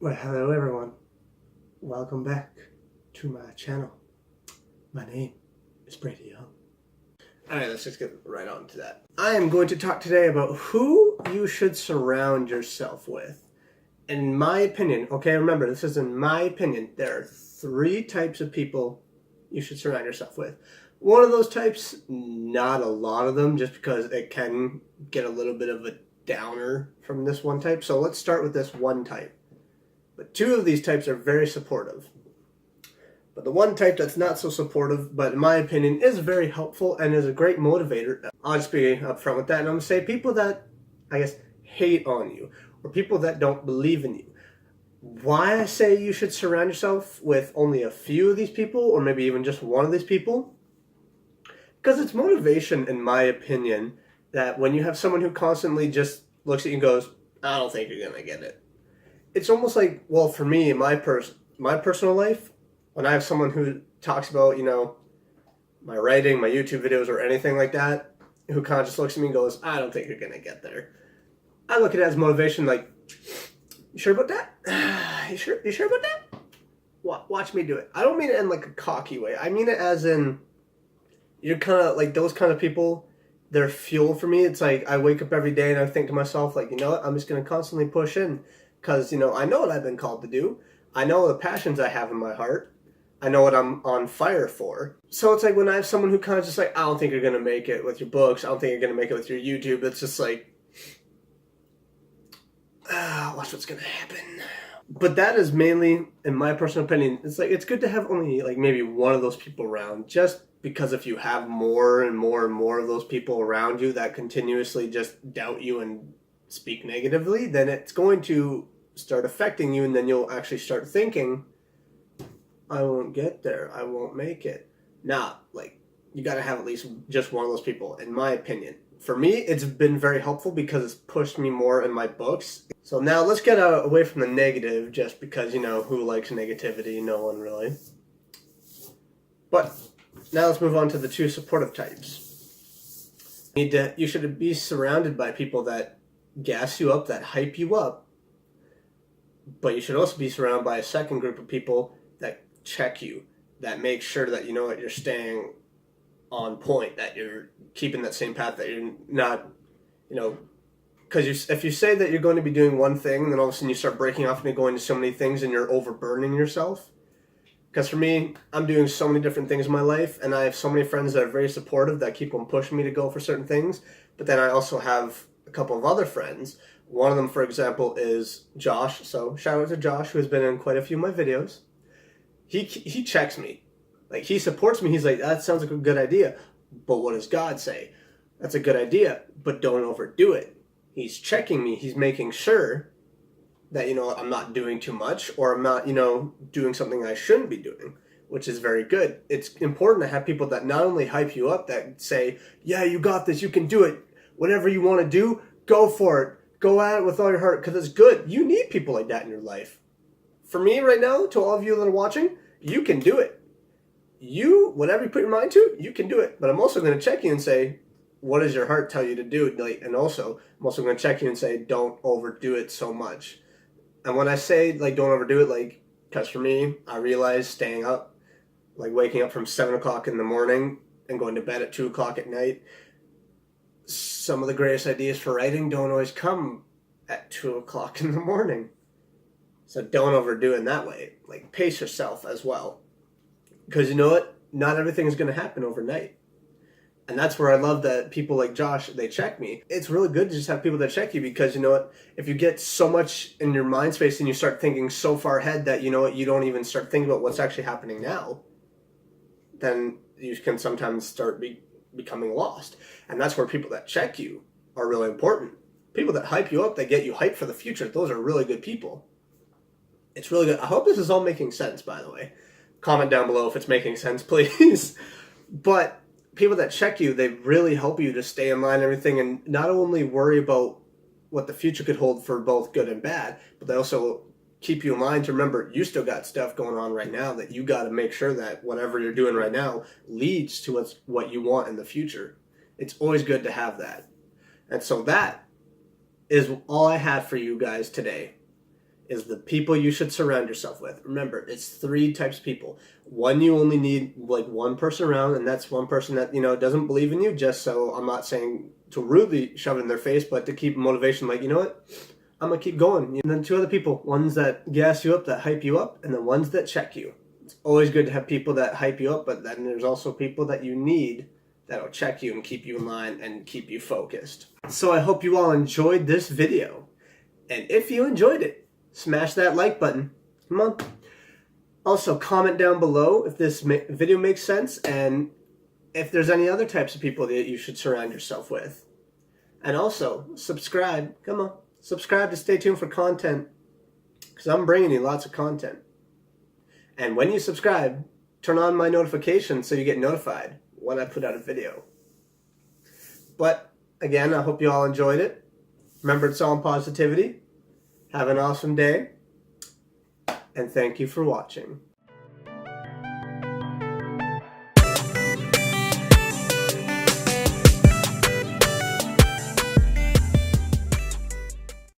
Well, hello everyone. Welcome back to my channel. My name is Brady Young. Alright, let's just get right on to that. I am going to talk today about who you should surround yourself with. In my opinion, okay, remember, this is in my opinion, there are 3 types of people you should surround yourself with. One of those types, not a lot of them, just because it can get a little bit of a downer from this one type. So let's start with this one type. But 2 of these types are very supportive. But the one type that's not so supportive, but in my opinion, is very helpful and is a great motivator. I'll just be upfront with that, and I'm going to say people that, I guess, hate on you, or people that don't believe in you. Why I say you should surround yourself with only a few of these people, or maybe even just one of these people? Because it's motivation, in my opinion, that when you have someone who constantly just looks at you and goes, I don't think you're going to get it. It's almost like, well, for me, in my personal life, when I have someone who talks about, my writing, my YouTube videos, or anything like that, who kind of just looks at me and goes, I don't think you're going to get there. I look at it as motivation, like, you sure about that? You sure about that? Watch me do it. I don't mean it in like a cocky way. I mean it as in, you're kind of like those kind of people, they're fuel for me. It's like I wake up every day and I think to myself, like, you know what? I'm just going to constantly push in. Because, I know what I've been called to do. I know the passions I have in my heart. I know what I'm on fire for. So it's like when I have someone who kind of just like, I don't think you're going to make it with your books. I don't think you're going to make it with your YouTube. It's just like, watch what's going to happen. But that is mainly, in my personal opinion, it's like, it's good to have only like maybe one of those people around. Just because if you have more and more and more of those people around you that continuously just doubt you and speak negatively, then it's going to start affecting you, and then you'll actually start thinking, I won't get there, I won't make it. Nah, like, you gotta have at least just one of those people, in my opinion. For me, it's been very helpful because it's pushed me more in my books. So now let's get away from the negative, just because, who likes negativity? No one really. But now let's move on to the 2 supportive types. You should be surrounded by people that gas you up, that hype you up, but you should also be surrounded by a second group of people that check you, that make sure that you're staying on point, that you're keeping that same path, that you're not, because if you say that you're going to be doing one thing, then all of a sudden you start breaking off and going to so many things and you're overburdening yourself. Because for me, I'm doing so many different things in my life, and I have so many friends that are very supportive, that keep on pushing me to go for certain things, but then I also have a couple of other friends. One of them, for example, is Josh. So shout out to Josh, who has been in quite a few of my videos. He checks me. Like, he supports me. He's like, that sounds like a good idea. But what does God say? That's a good idea, but don't overdo it. He's checking me. He's making sure that, I'm not doing too much, or I'm not, doing something I shouldn't be doing, which is very good. It's important to have people that not only hype you up, that say, yeah, you got this, you can do it. Whatever you want to do, go for it. Go at it with all your heart, because it's good. You need people like that in your life. For me right now, to all of you that are watching, you can do it. Whatever you put your mind to, you can do it. But I'm also going to check you and say, what does your heart tell you to do? And also, I'm also going to check you and say, don't overdo it so much. And when I say, like, don't overdo it, because for me, I realize staying up, like waking up from 7 o'clock in the morning and going to bed at 2 o'clock at night, some of the greatest ideas for writing don't always come at 2 o'clock in the morning. So don't overdo it in that way. Like, pace yourself as well. Because you know what? Not everything is going to happen overnight. And that's where I love that people like Josh, they check me. It's really good to just have people that check you, because you know what? If you get so much in your mind space and you start thinking so far ahead that, you don't even start thinking about what's actually happening now, then you can sometimes start becoming lost. And that's where people that check you are really important. People that hype you up, that get you hyped for the future, those are really good people. It's really good. I hope this is all making sense, by the way. Comment down below if it's making sense, please. But people that check you, they really help you to stay in line and everything, and not only worry about what the future could hold for both good and bad, but they also keep you in line to remember you still got stuff going on right now, that you got to make sure that whatever you're doing right now leads to what you want in the future. It's always good to have that. And so that is all I have for you guys today. is the people you should surround yourself with. Remember, it's 3 types of people. One, you only need like one person around, and that's one person that, doesn't believe in you, just so I'm not saying to rudely shove it in their face, but to keep motivation, like, you know what? I'm going to keep going. And then 2 other people, ones that gas you up, that hype you up, and the ones that check you. It's always good to have people that hype you up, but then there's also people that you need that'll check you and keep you in line and keep you focused. So I hope you all enjoyed this video. And if you enjoyed it, smash that like button. Come on. Also, comment down below if this video makes sense and if there's any other types of people that you should surround yourself with. And also, subscribe. Come on. Subscribe to stay tuned for content, because I'm bringing you lots of content. And when you subscribe, turn on my notifications so you get notified when I put out a video. But again, I hope you all enjoyed it. Remember, it's all in positivity. Have an awesome day. And thank you for watching.